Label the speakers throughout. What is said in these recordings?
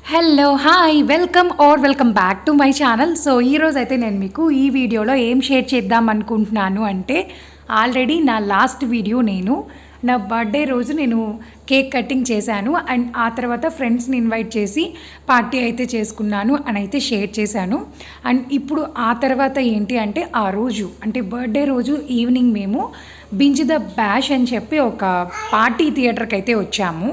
Speaker 1: Hello hi welcome back to my channel. So ఈరోజు అయితే నేను మీకు ఈ వీడియోలో ఏం షేర్ చేద్దాం అనుకుంటున్నాను అంటే, ఆల్రెడీ నా లాస్ట్ వీడియో నా బర్త్డే రోజు నేను కేక్ కటింగ్ చేశాను అండ్ ఆ తర్వాత ఫ్రెండ్స్ని ఇన్వైట్ చేసి పార్టీ అయితే చేసుకున్నాను అని అయితే షేర్ చేశాను. అండ్ ఇప్పుడు ఆ తర్వాత ఏంటి అంటే, ఆ రోజు అంటే బర్త్డే రోజు ఈవినింగ్ మేము బింజ్ ద బ్యాష్ అని చెప్పి ఒక పార్టీ థియేటర్కి అయితే వచ్చాము.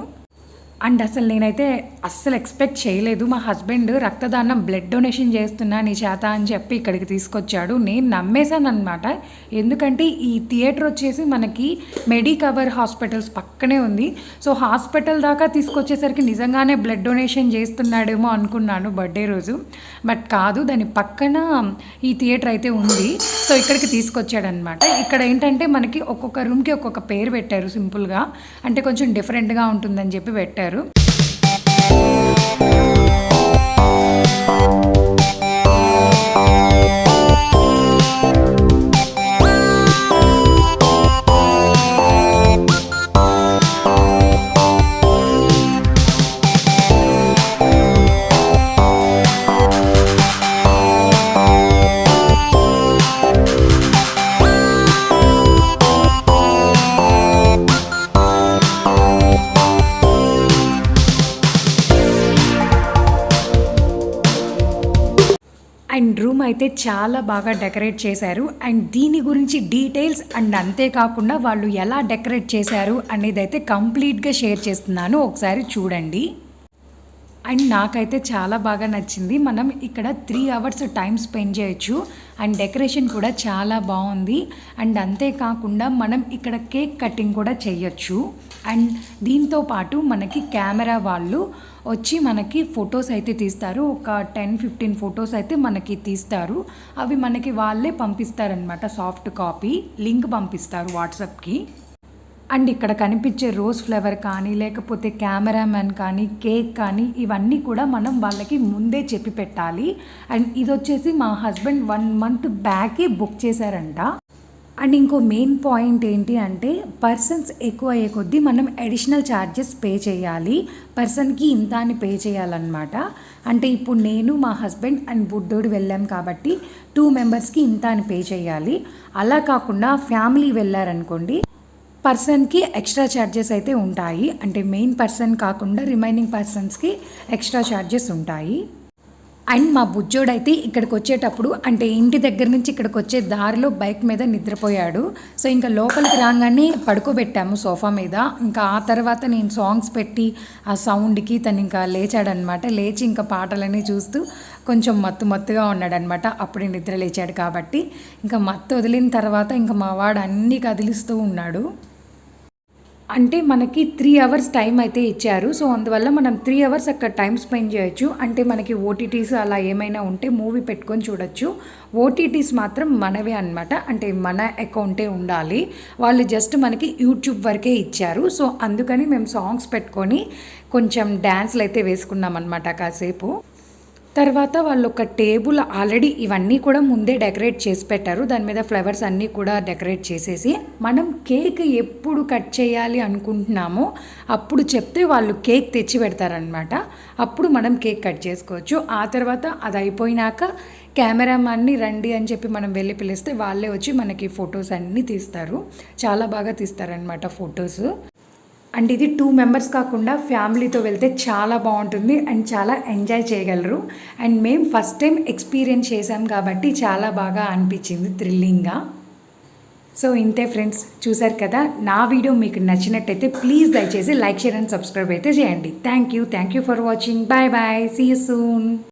Speaker 1: అండ్ అసలు నేనైతే అస్సలు ఎక్స్పెక్ట్ చేయలేదు. మా హస్బెండ్ రక్తదానం బ్లడ్ డొనేషన్ చేస్తున్నా నీ చేత అని చెప్పి ఇక్కడికి తీసుకొచ్చాడు. నేను నమ్మేశాను అనమాట. ఎందుకంటే ఈ థియేటర్ వచ్చేసి మనకి మెడికవర్ హాస్పిటల్స్ పక్కనే ఉంది. సో హాస్పిటల్ దాకా తీసుకొచ్చేసరికి నిజంగానే బ్లడ్ డొనేషన్ చేస్తున్నాడేమో అనుకున్నాను బర్త్డే రోజు. బట్ కాదు, దాని పక్కన ఈ థియేటర్ అయితే ఉంది. సో ఇక్కడికి తీసుకొచ్చాడనమాట. ఇక్కడ ఏంటంటే మనకి ఒక్కొక్క రూమ్కి ఒక్కొక్క పేరు పెట్టారు సింపుల్గా, అంటే కొంచెం డిఫరెంట్గా ఉంటుందని చెప్పి పెట్టారు. అండ్ రూమ్ అయితే చాలా బాగా డెకరేట్ చేశారు. అండ్ దీని గురించి డీటెయిల్స్ అండ్ అంతేకాకుండా వాళ్ళు ఎలా డెకరేట్ చేశారు అనేది అయితే కంప్లీట్గా షేర్ చేస్తున్నాను, ఒకసారి చూడండి. అండ్ నాకైతే చాలా బాగా నచ్చింది. మనం ఇక్కడ 3 అవర్స్ టైం స్పెండ్ చేయొచ్చు. అండ్ డెకరేషన్ కూడా చాలా బాగుంది. అండ్ అంతేకాకుండా మనం ఇక్కడ కేక్ కటింగ్ కూడా చేయొచ్చు. అండ్ దీంతో పాటు మనకి కెమెరా వాళ్ళు వచ్చి మనకి ఫొటోస్ అయితే తీస్తారు. ఒక 10-15 ఫొటోస్ అయితే మనకి తీస్తారు. అవి మనకి వాళ్ళే పంపిస్తారనమాట, సాఫ్ట్ కాపీ లింక్ పంపిస్తారు వాట్సాప్కి. అండ్ ఇక్కడ కనిపించే రోజ్ ఫ్లేవర్ కానీ లేకపోతే కెమెరామెన్ కానీ కేక్ కానీ ఇవన్నీ కూడా మనం వాళ్ళకి ముందే చెప్పి పెట్టాలి. అండ్ ఇది వచ్చేసి మా హస్బెండ్ 1 మంత్ బ్యాకే బుక్ చేశారంట. అండ్ ఇంకో మెయిన్ పాయింట్ ఏంటి అంటే, పర్సన్స్ ఎక్కువ అయ్యే కొద్దీ మనం అడిషనల్ ఛార్జెస్ పే చేయాలి. పర్సన్కి ఇంత అని పే చేయాలన్నమాట. అంటే ఇప్పుడు నేను మా హస్బెండ్ అండ్ బుడ్డోడు వెళ్ళాం కాబట్టి 2 మెంబర్స్కి ఇంత అని పే చేయాలి. అలా కాకుండా ఫ్యామిలీ వెళ్ళారనుకోండి, పర్సన్కి ఎక్స్ట్రా ఛార్జెస్ అయితే ఉంటాయి. అంటే మెయిన్ పర్సన్ కాకుండా రిమైనింగ్ పర్సన్స్కి ఎక్స్ట్రా ఛార్జెస్ ఉంటాయి. అండ్ మా బుజ్జోడైతే ఇక్కడికి వచ్చేటప్పుడు, అంటే ఇంటి దగ్గర నుంచి ఇక్కడికి వచ్చే దారిలో బైక్ మీద నిద్రపోయాడు. సో ఇంకా లోపలికి రాగానే పడుకోబెట్టాము సోఫా మీద. ఇంకా ఆ తర్వాత నేను సాంగ్స్ పెట్టి ఆ సౌండ్కి తను ఇంకా లేచాడనమాట. లేచి ఇంకా పాటలన్నీ చూస్తూ కొంచెం మత్తుగా ఉన్నాడనమాట. అప్పుడే నిద్ర లేచాడు కాబట్టి ఇంకా మత్తు వదిలిన తర్వాత ఇంకా మా వాడు అన్నీ కదిలిస్తూ ఉన్నాడు. అంటే మనకి 3 అవర్స్ టైం అయితే ఇచ్చారు. సో అందువల్ల మనం 3 అవర్స్ అక్కడ టైం స్పెండ్ చేయొచ్చు. అంటే మనకి ఓటీటీస్ అలా ఏమైనా ఉంటే మూవీ పెట్టుకొని చూడొచ్చు. ఓటీటీస్ మాత్రం మనవే అనమాట, అంటే మన అకౌంటే ఉండాలి. వాళ్ళు జస్ట్ మనకి యూట్యూబ్ వరకే ఇచ్చారు. సో అందుకని మేము సాంగ్స్ పెట్టుకొని కొంచెం డ్యాన్స్లు అయితే వేసుకున్నాం అనమాట కాసేపు. తర్వాత వాళ్ళు ఒక టేబుల్ ఆల్రెడీ ఇవన్నీ కూడా ముందే డెకరేట్ చేసి పెట్టారు. దాని మీద ఫ్లవర్స్ అన్నీ కూడా డెకరేట్ చేసేసి, మనం కేక్ ఎప్పుడు కట్ చేయాలి అనుకుంటున్నామో అప్పుడు చెప్తే వాళ్ళు కేక్ తెచ్చి పెడతారనమాట. అప్పుడు మనం కేక్ కట్ చేసుకోవచ్చు. ఆ తర్వాత అది అయిపోయినాక కెమెరామ్యాన్ని రండి అని చెప్పి మనం వెళ్ళి పిలిస్తే వాళ్ళే వచ్చి మనకి ఫొటోస్ అన్నీ తీస్తారు. చాలా బాగా తీస్తారనమాట ఫొటోస్. అండ్ ఇది 2 మెంబర్స్ కాకుండా ఫ్యామిలీతో వెళ్తే చాలా బాగుంటుంది అండ్ చాలా ఎంజాయ్ చేయగలరు. అండ్ మేము ఫస్ట్ టైం ఎక్స్పీరియన్స్ చేసాం కాబట్టి చాలా బాగా అనిపించింది, థ్రిల్లింగ్గా. సో ఇంతే ఫ్రెండ్స్, చూసారు కదా. నా వీడియో మీకు నచ్చినట్టయితే ప్లీజ్ దయచేసి లైక్, షేర్ అండ్ సబ్స్క్రైబ్ అయితే చేయండి. Thank you for watching. Bye see you soon.